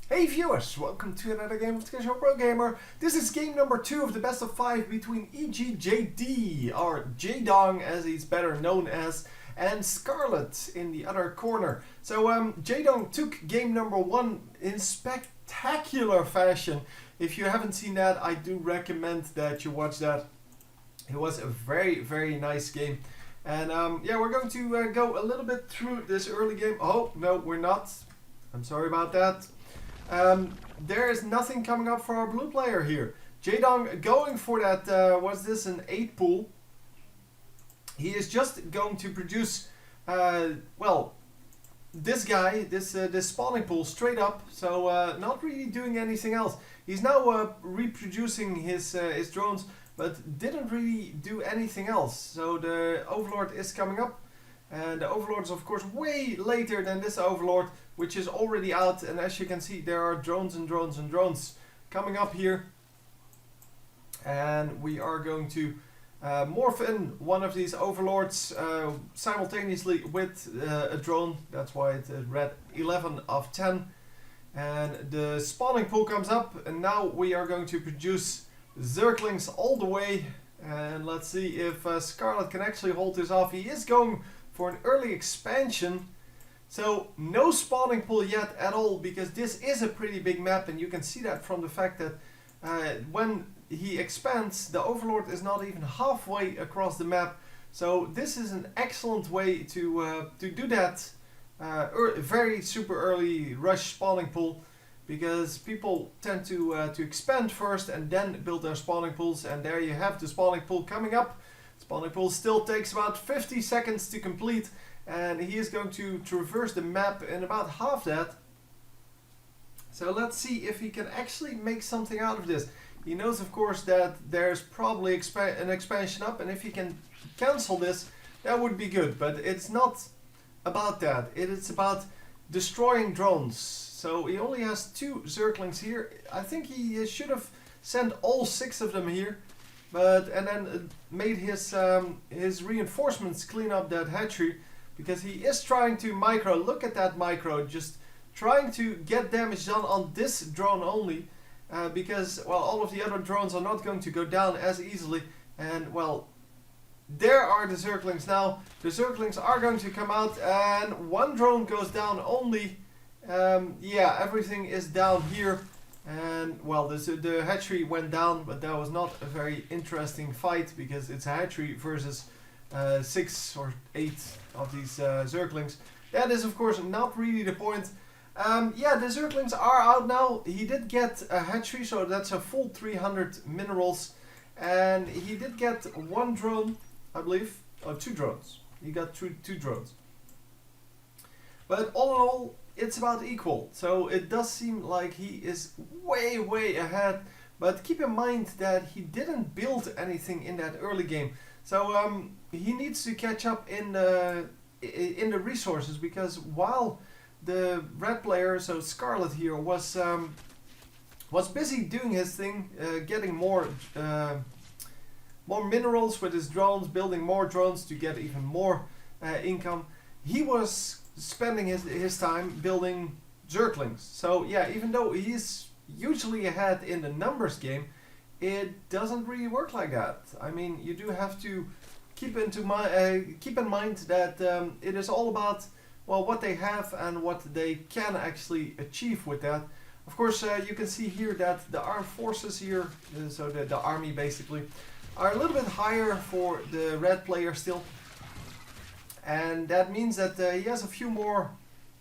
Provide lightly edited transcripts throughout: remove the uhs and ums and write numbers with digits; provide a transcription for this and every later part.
Hey viewers, welcome to another game of Casual Pro Gamer. This is game number 2 of the best of 5 between EGJD, or Jaedong as he's better known as, and Scarlet in the other corner. So Jaedong took game number 1 in spectacular fashion. If you haven't seen that, I do recommend that you watch that. It was a very nice game. And yeah, we're going to go a little bit through this early game. Oh, no, we're not. I'm sorry about that. There is nothing coming up for our blue player here. Jaedong going for that, what's this, an 8 pool. He is just going to produce, well, this guy, this spawning pool straight up. So not really doing anything else. He's now reproducing his drones, but didn't really do anything else. So the Overlord is coming up. And the Overlord is of course way later than this Overlord, which is already out. And as you can see, there are drones and drones and drones coming up here. And we are going to morph in one of these Overlords simultaneously with a drone. That's why it read 11 of 10. And the spawning pool comes up, and now we are going to produce Zerglings all the way. And let's see if Scarlet can actually hold this off. He is going for an early expansion. So no spawning pool yet at all, because this is a pretty big map, and you can see that from the fact that when he expands, the Overlord is not even halfway across the map. So this is an excellent way to do that very super early rush spawning pool, because people tend to expand first and then build their spawning pools. And there you have the spawning pool coming up. Spawning pool still takes about 50 seconds to complete, and he is going to traverse the map in about half that. So let's see if he can actually make something out of this. He knows of course that there's probably an expansion up, and if he can cancel this, that would be good. But it's not about that. It's about destroying drones. So he only has 2 Zerglings here. I think he should have sent all 6 of them here. And then made his reinforcements clean up that hatchery, because he is trying to micro. Look at that micro, just trying to get damage done on this drone only, because well, all of the other drones are not going to go down as easily. And well, there are the Zerglings now. The Zerglings are going to come out, and 1 drone goes down only. Yeah, everything is down here. And well, the hatchery went down, but that was not a very interesting fight, because it's a hatchery versus 6 or 8 of these Zerglings. That is of course not really the point. Yeah, the Zerglings are out now. He did get a hatchery, so that's a full 300 minerals. And he did get 1 drone, I believe, or 2 drones. He got 2 drones. But all in all, it's about equal. So it does seem like he is way ahead. But keep in mind that he didn't build anything in that early game. So he needs to catch up in the resources, because while the red player, so Scarlet here, was busy doing his thing, getting more minerals with his drones, building more drones to get even more income, he was spending his time building Zerglings. So yeah, even though he's usually ahead in the numbers game, it doesn't really work like that. I mean, you do have to keep in mind that it is all about, well, what they have and what they can actually achieve with that. Of course, you can see here that the armed forces here, so the army basically, are a little bit higher for the red player still. And that means that he has a few more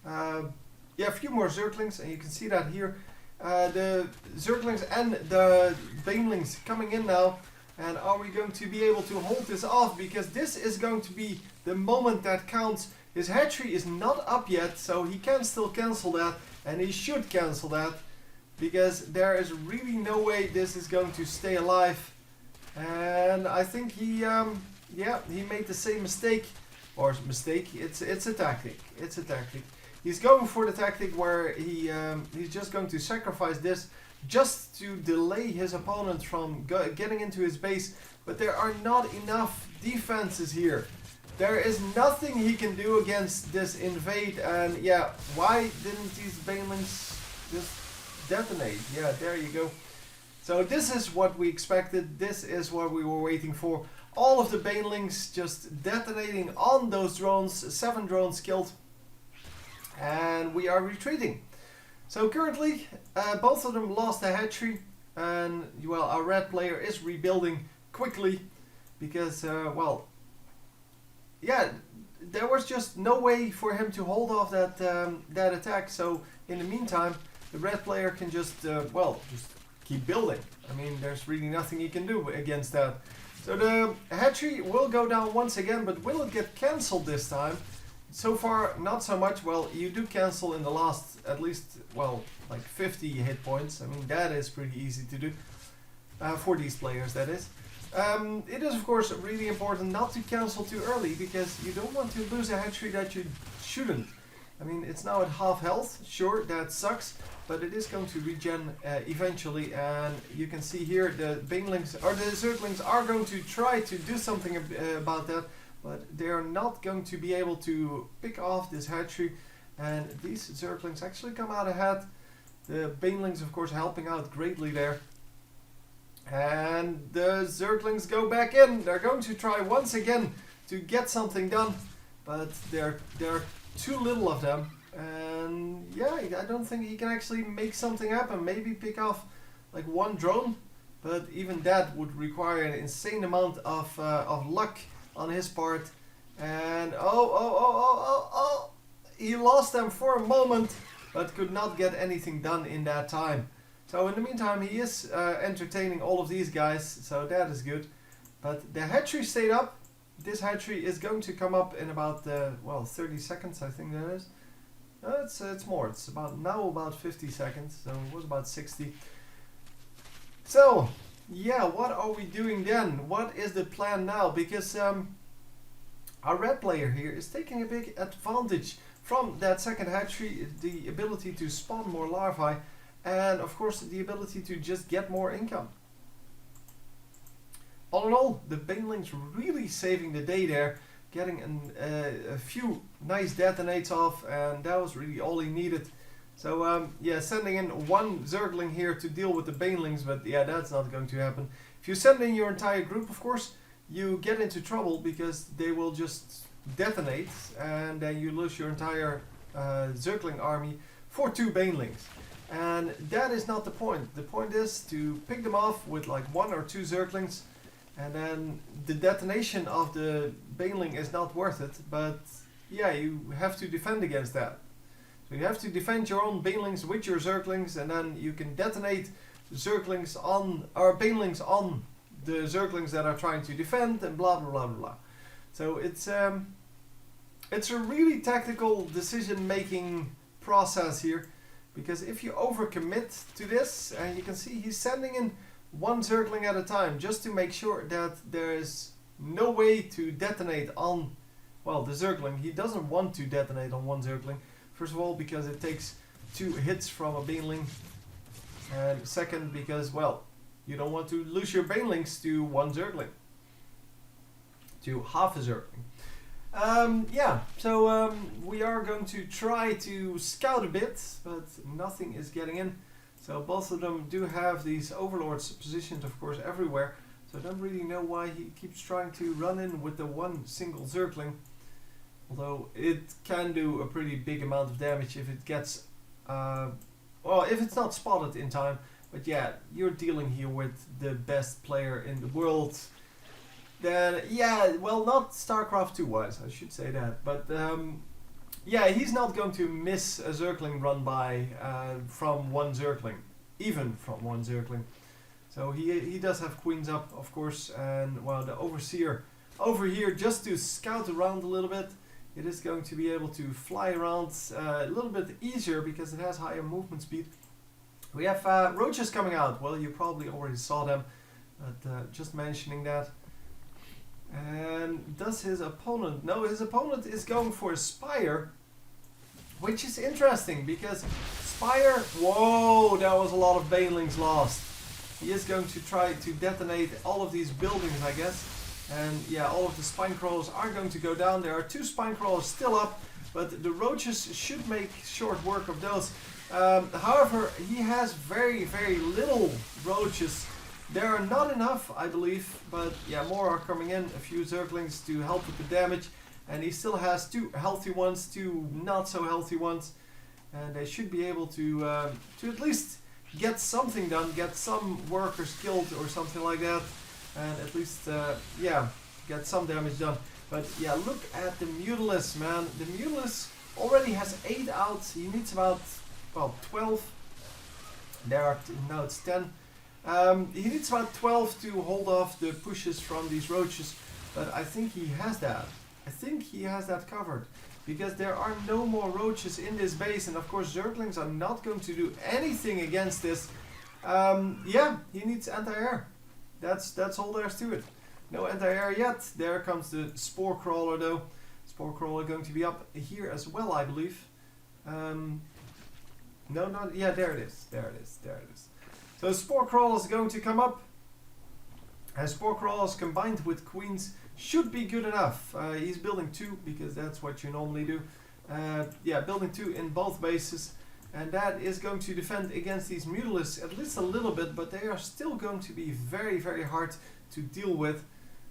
Zerglings, and you can see that here. The Zerglings and the Banelings coming in now. And are we going to be able to hold this off? Because this is going to be the moment that counts. His hatchery is not up yet, so he can still cancel that, and he should cancel that, because there is really no way this is going to stay alive. And I think he made the same mistake. Or mistake, it's a tactic. It's a tactic. He's going for the tactic where he's just going to sacrifice this just to delay his opponent from getting into his base. But there are not enough defenses here. There is nothing he can do against this invade, and yeah, why didn't these Banelings just detonate. Yeah, there you go. So this is what we expected. This is what we were waiting for. All of the banelings just detonating on those drones. 7 drones killed. And we are retreating. So currently, both of them lost a hatchery. And, well, our red player is rebuilding quickly. Because, well, yeah, there was just no way for him to hold off that that attack. So in the meantime, the red player can just, well, just keep building. I mean, there's really nothing he can do against that. So the hatchery will go down once again, but will it get cancelled this time? So far, not so much. Well, you do cancel in the last, at least, well, like 50 hit points. I mean, that is pretty easy to do. For these players, that is. It is, of course, really important not to cancel too early, because you don't want to lose a hatchery that you shouldn't. I mean, it's now at half health. Sure, that sucks, but it is going to regen eventually. And you can see here the banelings, or the zerglings, are going to try to do something about that, but they are not going to be able to pick off this hatchery. And these zerglings actually come out ahead. The banelings, of course, helping out greatly there. And the zerglings go back in. They're going to try once again to get something done, but there are too little of them. And yeah, I don't think he can actually make something happen. Maybe pick off like 1 drone, but even that would require an insane amount of luck on his part. And oh, he lost them for a moment, but could not get anything done in that time. So in the meantime, he is entertaining all of these guys, so that is good. But the hatchery stayed up. This hatchery is going to come up in about, well, 30 seconds, I think that is. It's more. It's about 50 seconds, so it was about 60. So, yeah, what are we doing then? What is the plan now? Because our red player here is taking a big advantage from that second hatchery, the ability to spawn more larvae. And of course the ability to just get more income. All in all, the banelings really saving the day there, getting a few nice detonates off, and that was really all he needed. So yeah, sending in 1 zergling here to deal with the banelings, but yeah, that's not going to happen. If you send in your entire group, of course, you get into trouble because they will just detonate, and then you lose your entire zergling army for 2 banelings. And that is not the point. The point is to pick them off with like 1 or 2 zerglings, and then the detonation of the baneling is not worth it, but yeah, you have to defend against that. So you have to defend your own banelings with your zerglings, and then you can detonate zerglings on, or banelings on the zerglings that are trying to defend, and blah blah blah blah. So it's a really tactical decision making process here. Because if you overcommit to this, and you can see he's sending in 1 zergling at a time, just to make sure that there is no way to detonate on, well, the zergling. He doesn't want to detonate on 1 zergling. First of all, because it takes 2 hits from a baneling. And second, because, well, you don't want to lose your banelings to 1 zergling. To half a zergling. Yeah, so we are going to try to scout a bit, but nothing is getting in. So both of them do have these overlords positioned, of course, everywhere. So I don't really know why he keeps trying to run in with the 1 single zergling. Although it can do a pretty big amount of damage if it gets, well, if it's not spotted in time. But yeah, you're dealing here with the best player in the world. Then, yeah, well, not StarCraft 2 wise, I should say that, but yeah, he's not going to miss a zergling run by from 1 zergling, even from 1 zergling. So he does have queens up, of course, and well, the overseer over here just to scout around a little bit. It is going to be able to fly around a little bit easier because it has higher movement speed. We have roaches coming out. Well, you probably already saw them, but just mentioning that. And does his opponent... No, his opponent is going for a Spire, which is interesting because Spire... Whoa, that was a lot of banelings lost. He is going to try to detonate all of these buildings, I guess. And yeah, all of the spine crawlers are going to go down. There are 2 spine crawlers still up, but the roaches should make short work of those. However, he has very, very little roaches. There are not enough, I believe, but yeah, more are coming in. A few Zerglings to help with the damage, and he still has 2 healthy ones, 2 not so healthy ones, and they should be able to at least get something done, get some workers killed or something like that, and at least yeah, get some damage done. But yeah, look at the Mutalisk, man. The Mutalisk already has 8 out. He needs about, well, 12. There are now it's 10. He needs about 12 to hold off the pushes from these roaches, but I think he has that. I think he has that covered, because there are no more roaches in this base, and of course Zerglings are not going to do anything against this. Yeah, he needs anti-air. That's all there is to it. No anti-air yet. There comes the Spore Crawler though. Spore Crawler going to be up here as well, I believe. No, not, yeah, there it is. There it is. There it is. So Spore Crawler is going to come up. And Spore Crawlers combined with Queens should be good enough. He's building 2 because that's what you normally do. Yeah, building 2 in both bases. And that is going to defend against these Mutalisks at least a little bit, but they are still going to be very, very hard to deal with.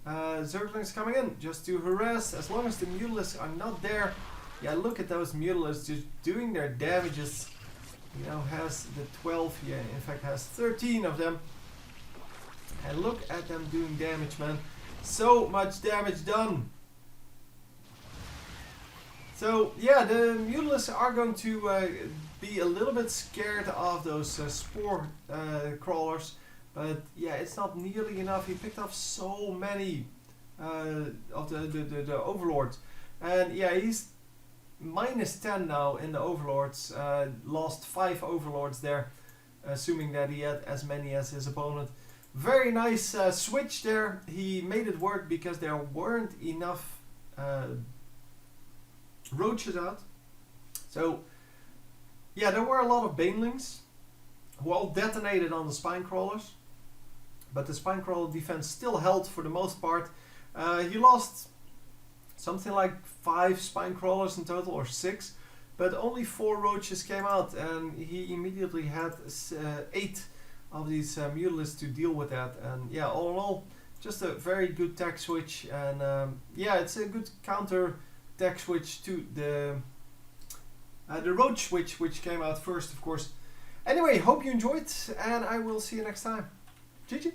Zerglings coming in just to harass, as long as the Mutalisks are not there. Yeah, look at those Mutalisks just doing their damages. He now has the 12, yeah, in fact has 13 of them. And look at them doing damage, man. So much damage done. So yeah, the Mutalisks are going to be a little bit scared of those Spore Crawlers. But yeah, it's not nearly enough. He picked up so many of the Overlords. And yeah, he's minus 10 now in the Overlords. Lost 5 Overlords there, assuming that he had as many as his opponent. Very nice switch there. He made it work because there weren't enough roaches out. So yeah, there were a lot of Banelings who all detonated on the Spine Crawlers. But the Spine Crawler defense still held for the most part. He lost something like 5 Spine Crawlers in total, or 6. But only 4 roaches came out, and he immediately had 8 of these Mutalisks to deal with that. And yeah, all in all, just a very good tech switch. And yeah, it's a good counter tech switch to the roach switch, which came out first, of course. Anyway, hope you enjoyed, and I will see you next time. GG.